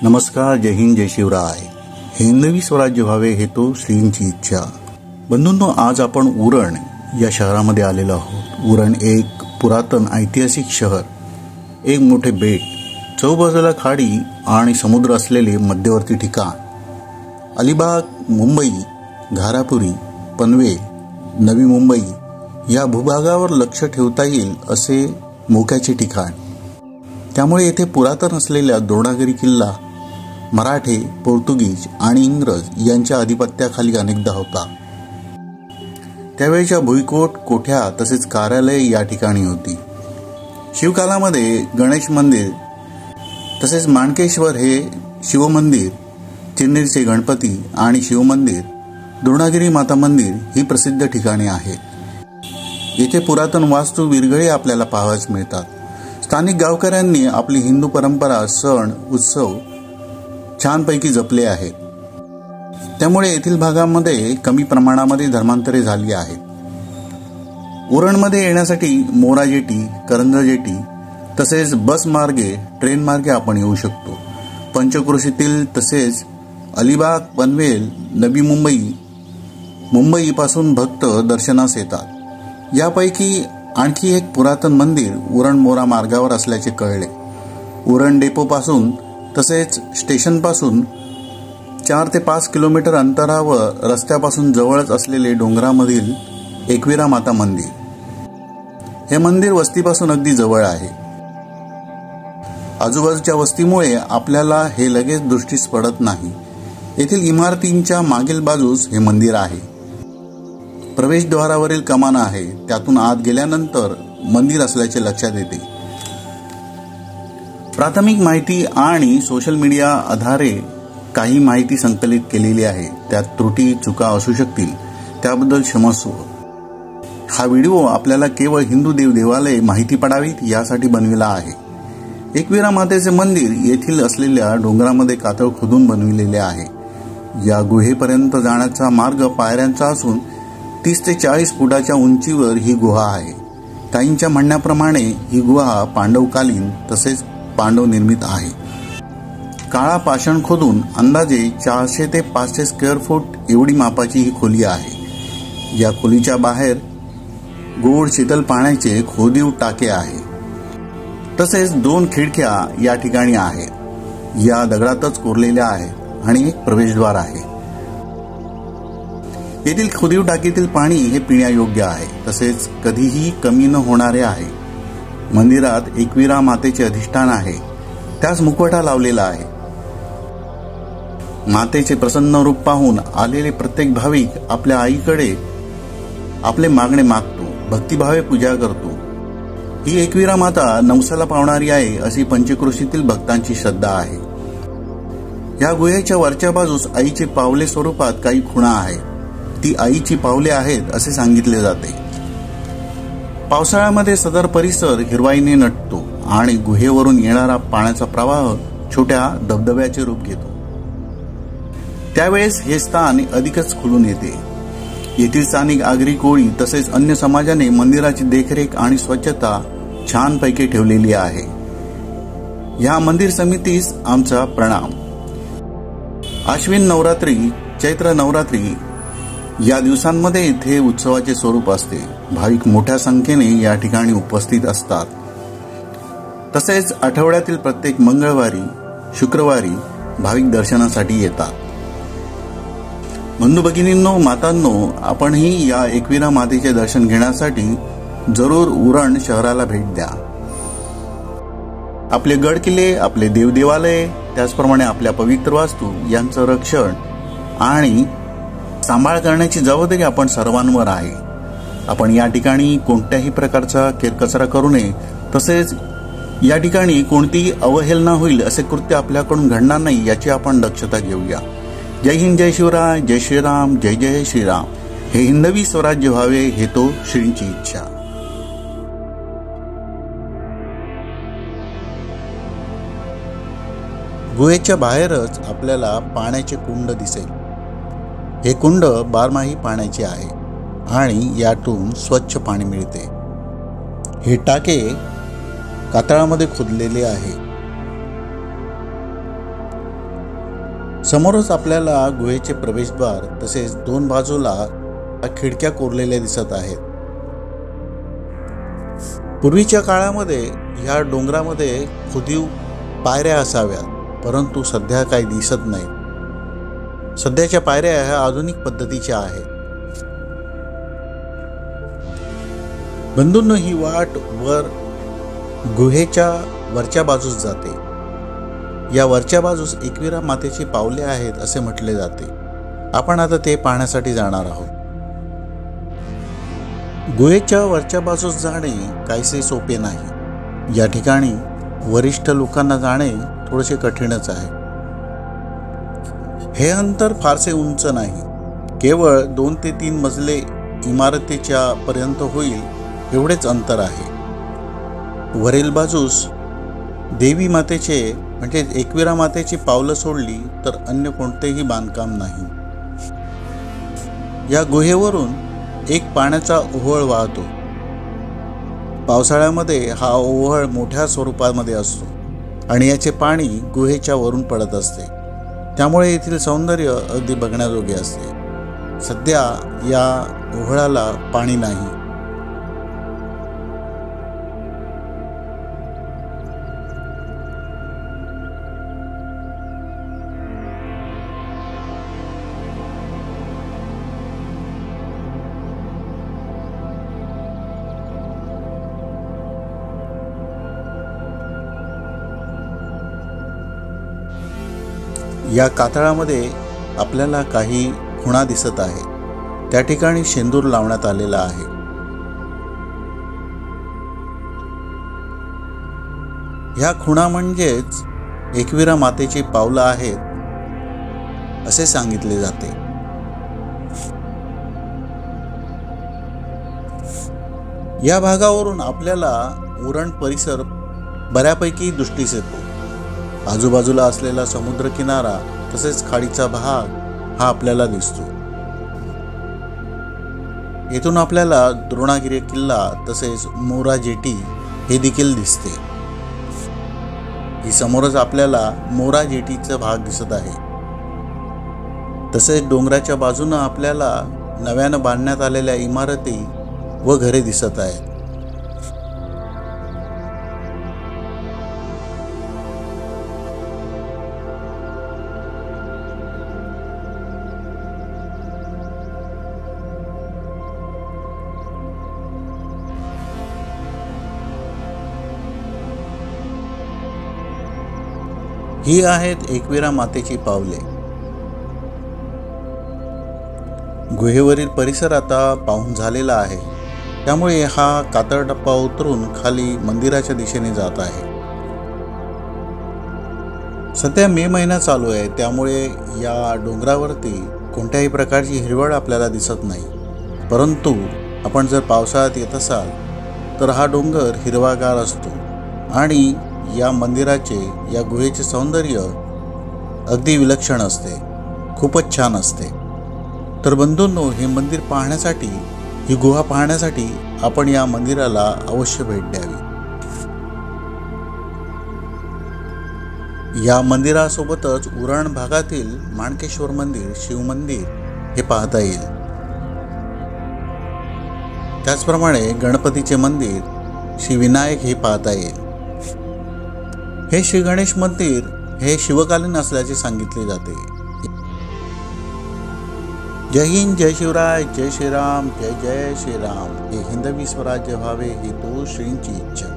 नमस्कार, जय हिंद, जय शिवराय. हिंदवी स्वराज्य व्हावे हेतू श्रींची इच्छा. बंधूंनो, आज आपण उरण या शहरामध्ये आलेलो आहोत. उरण एक पुरातन ऐतिहासिक शहर, एक मोठे बेट, चौबाजूला खाडी आणि समुद्र असलेले मध्यवर्ती ठिकाण. अलिबाग, मुंबई, घारापुरी, पनवेल, नवी मुंबई या भूभागावर लक्ष ठेवता येईल असे मोक्याचे ठिकाण. त्यामुळे येथे पुरातन असलेल्या द्रोणागिरी किल्ला मराठे, पोर्तुगीज आणि इंग्रज यांच्या अधिपत्याखाली अनेकदा होता. त्यावेळच्या भुईकोट, कोठ्या तसेच कार्यालय या ठिकाणी होती. शिवकालामध्ये गणेश मंदिर तसेच माणकेश्वर हे शिवमंदिर, चिन्नीरचे गणपती आणि शिवमंदिर, द्रोणागिरी माता मंदिर ही प्रसिद्ध ठिकाणे आहेत. येथे पुरातन वास्तू विरघळे आपल्याला पाहावयास मिळतात. स्थानिक गावकऱ्यांनी आपली हिंदू परंपरा, सण, उत्सव छानपैकी जपले आहेत. त्यामुळे येथील भागामध्ये कमी प्रमाणामध्ये धर्मांतरे झाली आहेत. उरणमध्ये येण्यासाठी मोरा जेटी, करंज जेटी तसेच बस मार्गे, ट्रेन मार्गे आपण येऊ शकतो. पंचक्रोशीतील तसेच अलिबाग, पनवेल, नवी मुंबई, मुंबईपासून भक्त दर्शनास येतात. यापैकी आणखी एक पुरातन मंदिर उरण मोरा मार्गावर असल्याचे कळले. उरण डेपोपासून तसेच स्टेशनपासून 4 ते 5 किलोमीटर अंतरावर रस्त्यापासून जवळच असलेले डोंगरामधील एकविरा माता मंदिर. हे मंदिर वस्तीपासून अगदी जवळ आहे. आजूबाजूच्या वस्तीमुळे आपल्याला हे लगेच दृष्टीस पडत नाही. येथील इमारतींच्या मागील बाजूस हे मंदिर आहे. प्रवेशद्वारावरील कमान आहे, त्यातून आत गेल्यानंतर मंदिर असल्याचे लक्षात येते. प्राथमिक माहिती आणि सोशल मीडिया आधारे काही माहिती संकलित केलेली आहे. त्यात त्रुटी, चुका असू शकतील, त्याबद्दल क्षमस्व. हा व्हिडिओ आपल्याला केवळ हिंदू देवालय माहिती पडावीत यासाठी बनविला आहे. एकविरा मातेचे मंदिर येथील असलेल्या डोंगरामध्ये कातळ खोदून बनविलेले आहे. या गुहेपर्यंत जाण्याचा मार्ग पायऱ्यांचा असून 30 ते 40 फुटाच्या उंचीवर ही गुहा आहे. काहींच्या म्हणण्याप्रमाणे ही गुहा पांडवकालीन तसेच पांडव निर्मित आहे. काळा पाषाण खोदून अंदाजे 400 ते 500 स्क्वेअर फूट एवढी मापाची ही खोली आहे. या खोलीच्या बाहेर गोड शीतल पाण्याचे खोदीव टाके आहे. तसेच 2 खिडक्या या ठिकाणी आहेत. या दगडातच कोरलेल्या आहेत आणि एक प्रवेशद्वार आहे. येथील खोदीव टाकीतील पाणी हे पिण्यायोग्य आहे, तसेच कधीही कमी न होणारे आहे. मंदिरात एकविरा मातेचे अधिष्ठान आहे, त्यास मुखवटा लावलेला आहे. मातेचे प्रसन्न रूप पाहून आलेले प्रत्येक भाविक आपल्या आईकडे आपले मागणे मागतो, भक्तिभावे पूजा करतो. ही एकविरा माता नवसाला पावणारी आहे अशी पंचक्रोशीतील भक्तांची श्रद्धा आहे. या गुहेच्या वरच्या बाजूस आईचे पावले स्वरूपात काही खुणा आहेत. ती आईची पावले आहेत असे सांगितले जाते. पावसाळ्यामध्ये सदर परिसर हिरवाईने नटतो आणि गुहेवरून येणारा पाण्याचा प्रवाह छोट्या धबधब्याचे रूप घेतो. त्यावेळेस हे स्थान अधिकच खुलून येते. येथील स्थानिक आगरी कोळी तसेच अन्य समाजाने मंदिराची देखरेख आणि स्वच्छता छानपैकी ठेवलेली आहे. या मंदिर समितीस आमचा प्रणाम. आश्विन नवरात्री, चैत्र नवरात्री या दिवसांमध्ये इथे उत्सवाचे स्वरूप असते. भाविक मोठ्या संख्येने या ठिकाणी उपस्थित असतात. तसेच आठवड्यातील प्रत्येक मंगळवारी, शुक्रवारी भाविक दर्शनासाठी येतात. बंधू भगिनींनो, मातांनो, आपणही या एकविरा मातेचे दर्शन घेण्यासाठी जरूर उरण शहराला भेट द्या. आपले गड किल्ले, आपले देवदेवालय, त्याचप्रमाणे आपल्या पवित्र वास्तू यांचं रक्षण आणि सांभाळ करण्याची जबाबदारी आपण सर्वांवर आहे. आपण या ठिकाणी कोणत्याही प्रकारचा केरकचरा करू नये, तसेच या ठिकाणी कोणतीही अवहेलना होईल असे कृत्य आपल्याकडून घडणार नाही याची आपण दक्षता घेऊया. जय हिंद, जय शिवराय, जय श्रीराम, जय जय श्रीराम. हे हिंदवी स्वराज्य व्हावे हेतू श्रींची इच्छा. गुहेच्या बाहेरच आपल्याला पाण्याचे कुंड दिसेल. हे कुंड बारमाही पाण्याचे आहे आणि यातून स्वच्छ पाणी मिळते. हे टाके कातळामध्ये खोदलेले आहे. समोरच आपल्याला गुहेचे प्रवेशद्वार तसेच दोन बाजूला खिडक्या कोरलेल्या दिसत आहेत. पूर्वीच्या काळामध्ये ह्या डोंगरामध्ये खोदीव पायऱ्या असाव्यात, परंतु सध्या काही दिसत नाही. सध्याच्या पायऱ्या ह्या आधुनिक पद्धतीच्या आहेत. बंधूंनो, ही वाट गुहेच्या वरच्या बाजूस जाते. या वरच्या बाजूस एकविरा मातेची पावले आहेत असे म्हटले जाते. आपण आता ते पाहण्यासाठी जाणार आहोत. गुहेच्या वरच्या बाजूस जाणे काहीसे सोपे नाही. या ठिकाणी वरिष्ठ लोकांना जाणे थोडेसे कठीणच आहे. हे अंतर फारसे उंच नाही, केवळ 2 ते 3 मजले इमारतीच्या पर्यंत होईल एवढेच अंतर आहे. वरील बाजूस देवी मातेचे म्हणजे एकविरा मातेची पावलं सोडली तर अन्य कोणतेही बांधकाम नाही. या गुहेवरून एक पाण्याचा ओहळ वाहतो. पावसाळ्यामध्ये हा ओहळ मोठ्या स्वरूपामध्ये असतो आणि याचे पाणी गुहेच्या वरून पडत असते. त्यामुळे येथील सौंदर्य अगदी बघण्याजोगे असते. सध्या या ओहळाला पाणी नाही. या कातळामध्ये आपल्याला काही खुणा दिसत आहे. त्या ठिकाणी शेंदूर लावण्यात आलेला आहे. ह्या खुणा म्हणजेच एकविरा मातेची पावलं आहेत असे सांगितले जाते. या भागावरून आपल्याला उरण परिसर बऱ्यापैकी दृष्टीस येतो. आजूबाजूला असलेला समुद्र किनारा तसेच खाडीचा भाग हा आपल्याला दिसतो. येथून आपल्याला द्रोणागिरी किल्ला तसेच मोरा जेटी हे देखील दिसते. ही समोरच आपल्याला मोरा जेटीचा भाग दिसत आहे. तसेच डोंगराच्या बाजूने आपल्याला नव्यानं बांधण्यात आलेल्या इमारती व घरे दिसत आहेत. ही आहेत एकविरा मातेची पावले. गुहेवरील परिसर आता पाहून झालेला आहे. त्यामुळे हा कातळ टप्पा उतरून खाली मंदिराच्या दिशेने जात आहे. सध्या मे महिना चालू आहे, त्यामुळे या डोंगरावरती कोणत्याही प्रकारची हिरवळ आपल्याला दिसत नाही. परंतु आपण जर पावसाळ्यात येत असाल तर हा डोंगर हिरवागार असतो आणि या मंदिराचे, या गुहेचे सौंदर्य अगदी विलक्षण असते. खूपच छान असते. तर बंधूंनो, हे मंदिर पाहण्यासाठी, ही गुहा पाहण्यासाठी आपण या मंदिराला अवश्य भेट द्यावी. या मंदिरासोबतच उरण भागातील माणकेश्वर मंदिर, शिव मंदिर हे पाहता येईल. त्याचप्रमाणे गणपतीचे मंदिर, श्री विनायक हे पाहता येईल. हे श्री गणेश मंदिर हे शिवकालीन असल्याचे सांगितले जाते. जय हिंद, जय शिवराय, जय श्रीराम, जय जय श्रीराम. हे हिंदवी स्वराज्य व्हावे ही तो श्रींची इच्छा.